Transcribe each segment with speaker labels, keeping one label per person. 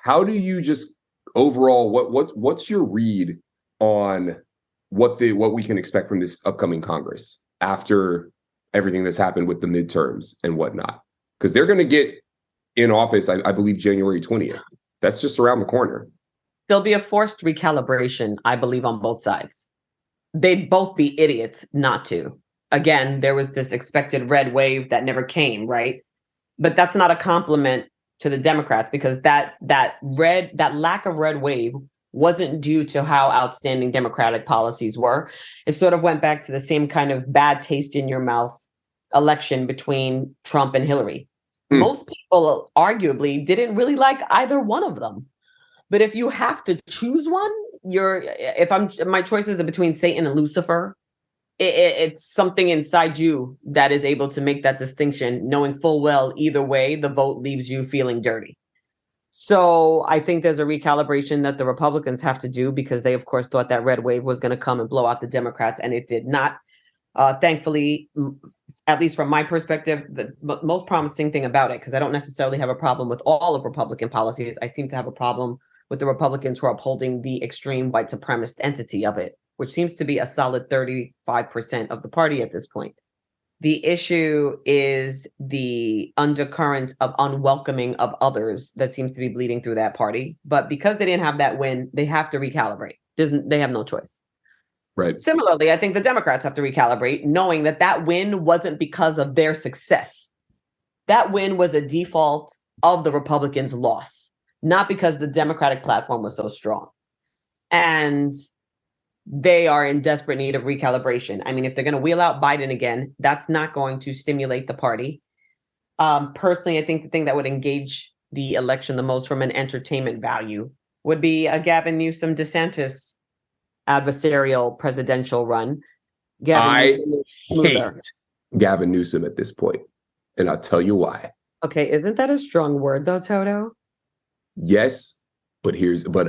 Speaker 1: How do you just overall, what's your read on what we can expect from this upcoming Congress after everything that's happened with the midterms and whatnot? Because they're going to get in office, I believe, January 20th. That's just around the corner.
Speaker 2: There'll be a forced recalibration, I believe, on both sides. They'd both be idiots not to. Again, there was this expected red wave that never came, right? But that's not a compliment to the Democrats, because that lack of red wave wasn't due to how outstanding Democratic policies were. It sort of went back to the same kind of bad taste in your mouth election between Trump and Hillary. Most people arguably didn't really like either one of them. But if you have to choose one, my choices are between Satan and Lucifer. It's something inside you that is able to make that distinction, knowing full well either way the vote leaves you feeling dirty. So I think there's a recalibration that the Republicans have to do, because they, of course, thought that red wave was going to come and blow out the Democrats, and it did not. Thankfully, at least from my perspective, the most promising thing about it, because I don't necessarily have a problem with all of Republican policies, I seem to have a problem with the Republicans who are upholding the extreme white supremacist entity of it, which seems to be a solid 35% of the party at this point. The issue is the undercurrent of unwelcoming of others that seems to be bleeding through that party. But because they didn't have that win, they have to recalibrate. They have no choice.
Speaker 1: Right.
Speaker 2: Similarly, I think the Democrats have to recalibrate, knowing that that win wasn't because of their success. That win was a default of the Republicans' loss, not because the Democratic platform was so strong. And they are in desperate need of recalibration. I mean, if they're going to wheel out Biden again, that's not going to stimulate the party. Personally, I think the thing that would engage the election the most from an entertainment value would be a Gavin Newsom DeSantis adversarial presidential run.
Speaker 1: I hate Gavin Newsom at this point, and I'll tell you why.
Speaker 2: Okay, isn't that a strong word though, Toto?
Speaker 1: Yes, but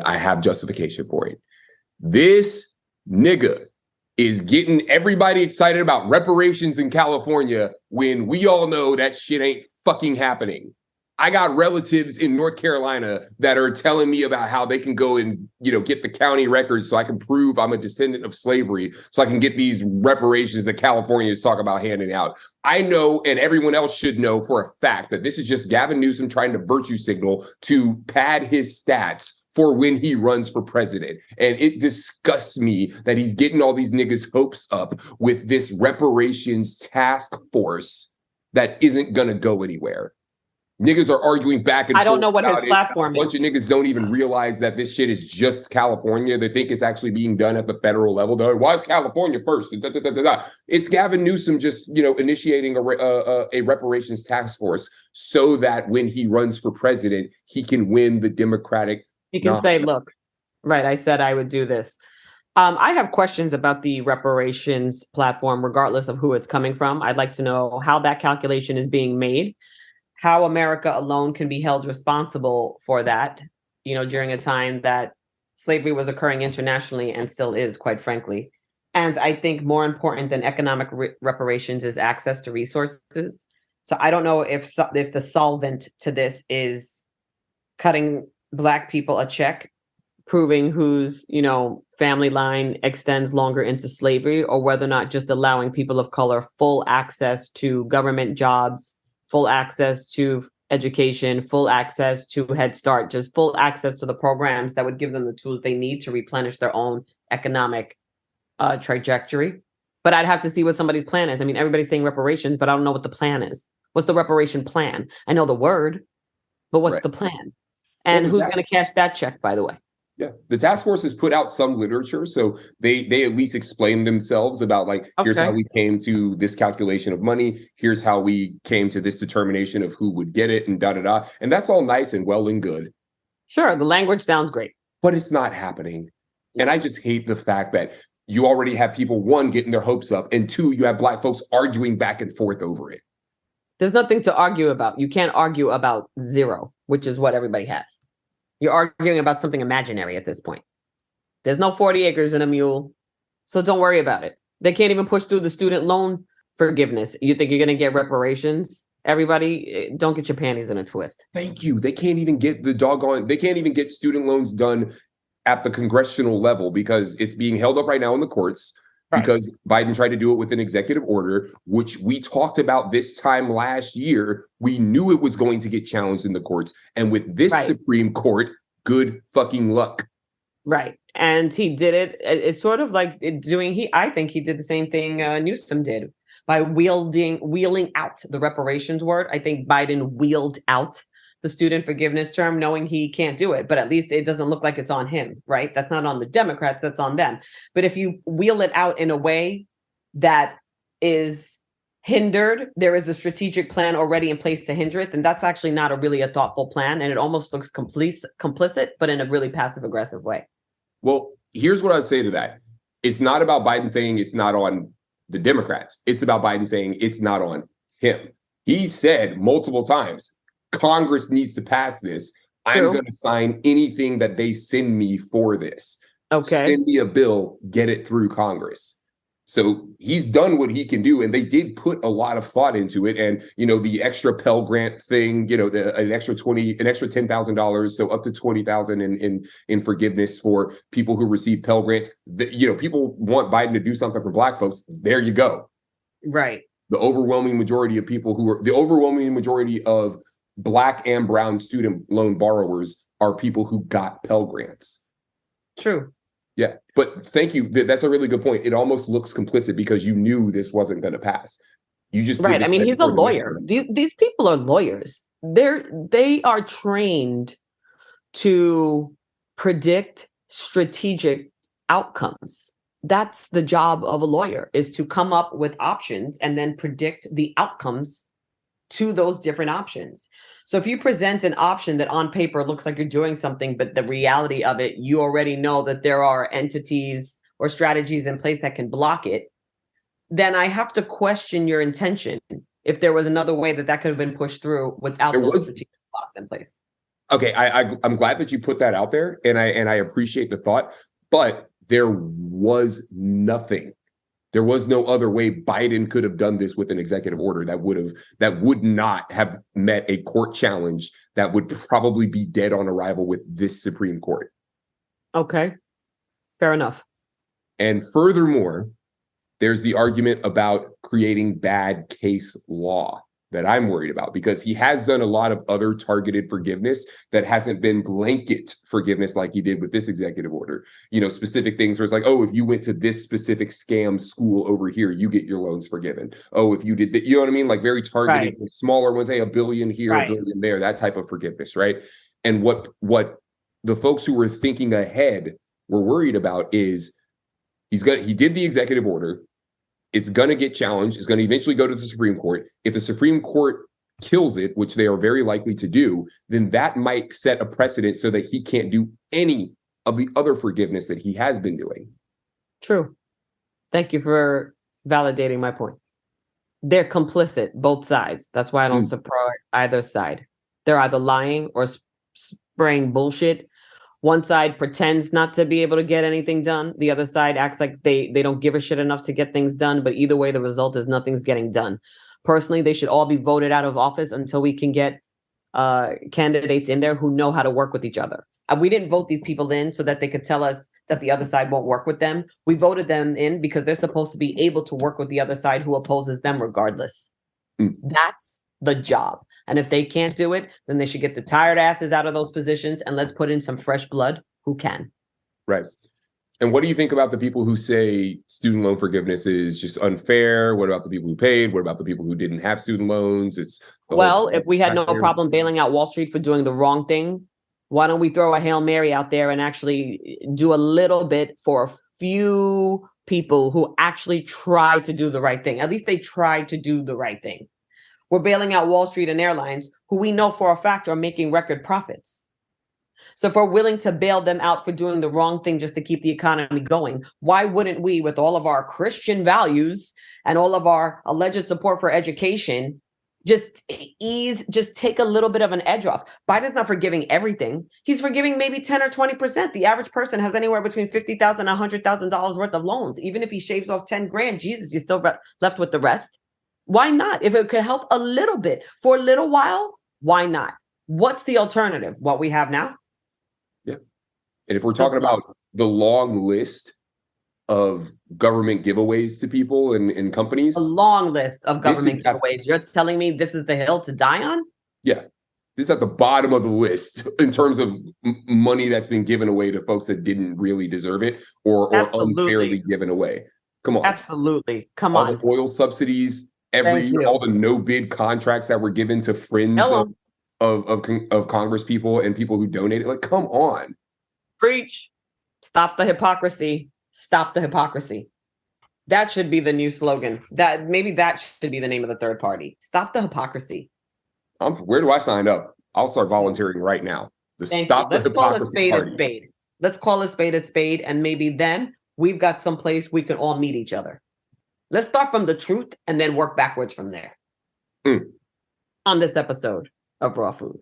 Speaker 1: I have justification for it. This nigga is getting everybody excited about reparations in California when we all know that shit ain't fucking happening. I got relatives in North Carolina that are telling me about how they can go and, get the county records so I can prove I'm a descendant of slavery, so I can get these reparations that California is talking about handing out. I know, and everyone else should know for a fact, that this is just Gavin Newsom trying to virtue signal to pad his stats for when he runs for president. And it disgusts me that he's getting all these niggas' hopes up with this reparations task force that isn't going to go anywhere. Niggas are arguing back and forth.
Speaker 2: I don't know what his platform is.
Speaker 1: A bunch of niggas don't even realize that this shit is just California. They think it's actually being done at the federal level. They're like, why is California first? It's Gavin Newsom just, initiating a reparations task force so that when he runs for president, he can win the Democratic.
Speaker 2: He can say, look, right, I said I would do this. I have questions about the reparations platform, regardless of who it's coming from. I'd like to know how that calculation is being made, how America alone can be held responsible for that, during a time that slavery was occurring internationally and still is, quite frankly. And I think more important than economic reparations is access to resources. So I don't know if the solvent to this is cutting Black people a check, proving whose, family line extends longer into slavery, or whether or not just allowing people of color full access to government jobs, full access to education, full access to Head Start, just full access to the programs that would give them the tools they need to replenish their own economic trajectory. But I'd have to see what somebody's plan is. I mean, everybody's saying reparations, but I don't know what the plan is. What's the reparation plan? I know the word, but what's the plan? And who's going to cash that check, by the way?
Speaker 1: Yeah, the task force has put out some literature, so they at least explain themselves about here's how we came to this calculation of money. Here's how we came to this determination of who would get it, and da-da-da. And that's all nice and well and good.
Speaker 2: Sure, the language sounds great.
Speaker 1: But it's not happening. And I just hate the fact that you already have people, one, getting their hopes up, and two, you have Black folks arguing back and forth over it.
Speaker 2: There's nothing to argue about. You can't argue about zero, which is what everybody has. You're arguing about something imaginary at this point. There's no 40 acres and a mule, so don't worry about it. They can't even push through the student loan forgiveness. You think you're going to get reparations? Everybody, don't get your panties in a twist.
Speaker 1: Thank you. They can't even get they can't even get student loans done at the congressional level because it's being held up right now in the courts because Biden tried to do it with an executive order, which we talked about this time last year. We knew it was going to get challenged in the courts. And with this Supreme Court, good fucking luck.
Speaker 2: Right. And he did it. It's sort of like I think he did the same thing Newsom did by wheeling out the reparations word. I think Biden wheeled out the student forgiveness term, knowing he can't do it, but at least it doesn't look like it's on him, right? That's not on the Democrats, that's on them. But if you wheel it out in a way that is hindered, there is a strategic plan already in place to hinder it, then that's actually not a thoughtful plan. And it almost looks complicit, but in a really passive aggressive way.
Speaker 1: Well, here's what I'd say to that. It's not about Biden saying it's not on the Democrats. It's about Biden saying it's not on him. He said multiple times, Congress needs to pass this. I'm going to sign anything that they send me for this.
Speaker 2: Okay.
Speaker 1: Send me a bill, get it through Congress. So he's done what he can do. And they did put a lot of thought into it. And, the extra Pell Grant thing, an extra $10,000. So up to $20,000 in forgiveness for people who receive Pell Grants. People want Biden to do something for Black folks. There you go.
Speaker 2: Right.
Speaker 1: The overwhelming majority of Black and brown student loan borrowers are people who got Pell Grants.
Speaker 2: True.
Speaker 1: Yeah, but thank you. That's a really good point. It almost looks complicit because you knew this wasn't going to pass. You just
Speaker 2: right. I mean, he's a lawyer. These people are lawyers. They are trained to predict strategic outcomes. That's the job of a lawyer, is to come up with options and then predict the outcomes to those different options. So if you present an option that on paper looks like you're doing something, but the reality of it, you already know that there are entities or strategies in place that can block it, then I have to question your intention if there was another way that could have been pushed through without those strategic blocks in place.
Speaker 1: Okay, I'm glad that you put that out there, and I appreciate the thought, but there was nothing. There was no other way Biden could have done this with an executive order that would not have met a court challenge that would probably be dead on arrival with this Supreme Court.
Speaker 2: Okay, fair enough.
Speaker 1: And furthermore, there's the argument about creating bad case law that I'm worried about, because he has done a lot of other targeted forgiveness that hasn't been blanket forgiveness like he did with this executive order. Specific things where it's like, oh, if you went to this specific scam school over here, you get your loans forgiven. Oh, if you did that, you know what I mean? Like very targeted, smaller ones, $1 billion here, $1 billion there, that type of forgiveness, right? And what the folks who were thinking ahead were worried about is he did the executive order. It's going to get challenged. It's going to eventually go to the Supreme Court. If the Supreme Court kills it, which they are very likely to do, then that might set a precedent so that he can't do any of the other forgiveness that he has been doing.
Speaker 2: True. Thank you for validating my point. They're complicit, both sides. That's why I don't support either side. They're either lying or spraying bullshit. One side pretends not to be able to get anything done. The other side acts like they don't give a shit enough to get things done. But either way, the result is nothing's getting done. Personally, they should all be voted out of office until we can get candidates in there who know how to work with each other. We didn't vote these people in so that they could tell us that the other side won't work with them. We voted them in because they're supposed to be able to work with the other side who opposes them regardless. That's the job. And if they can't do it, then they should get the tired asses out of those positions and let's put in some fresh blood who can.
Speaker 1: Right. And what do you think about the people who say student loan forgiveness is just unfair? What about the people who paid? What about the people who didn't have student loans?
Speaker 2: If we had no problem bailing out Wall Street for doing the wrong thing, why don't we throw a Hail Mary out there and actually do a little bit for a few people who actually try to do the right thing? At least they try to do the right thing. We're bailing out Wall Street and airlines, who we know for a fact are making record profits. So if we're willing to bail them out for doing the wrong thing just to keep the economy going, why wouldn't we, with all of our Christian values and all of our alleged support for education, just take a little bit of an edge off? Biden's not forgiving everything. He's forgiving maybe 10 or 20%. The average person has anywhere between $50,000 and $100,000 worth of loans. Even if he shaves off 10 grand, Jesus, you're still left with the rest. Why not? If it could help a little bit for a little while, why not? What's the alternative? What we have now?
Speaker 1: Yeah. And if we're talking about the long list of government giveaways to people and companies,
Speaker 2: a long list of government giveaways. You're telling me this is the hill to die on?
Speaker 1: Yeah. This is at the bottom of the list in terms of money that's been given away to folks that didn't really deserve it or unfairly given away. Come on.
Speaker 2: Absolutely. Come
Speaker 1: all
Speaker 2: on.
Speaker 1: The oil subsidies, all the no bid contracts that were given to friends of Congress people and people who donated. Like, come on.
Speaker 2: Preach. Stop the hypocrisy. Stop the hypocrisy. That should be the new slogan. That should be the name of the third party. Stop the hypocrisy.
Speaker 1: Where do I sign up? I'll start volunteering right now.
Speaker 2: Let's call a spade a spade. Let's call a spade a spade, and maybe then we've got some place we can all meet each other. Let's start from the truth and then work backwards from there. On this episode of Raw Food.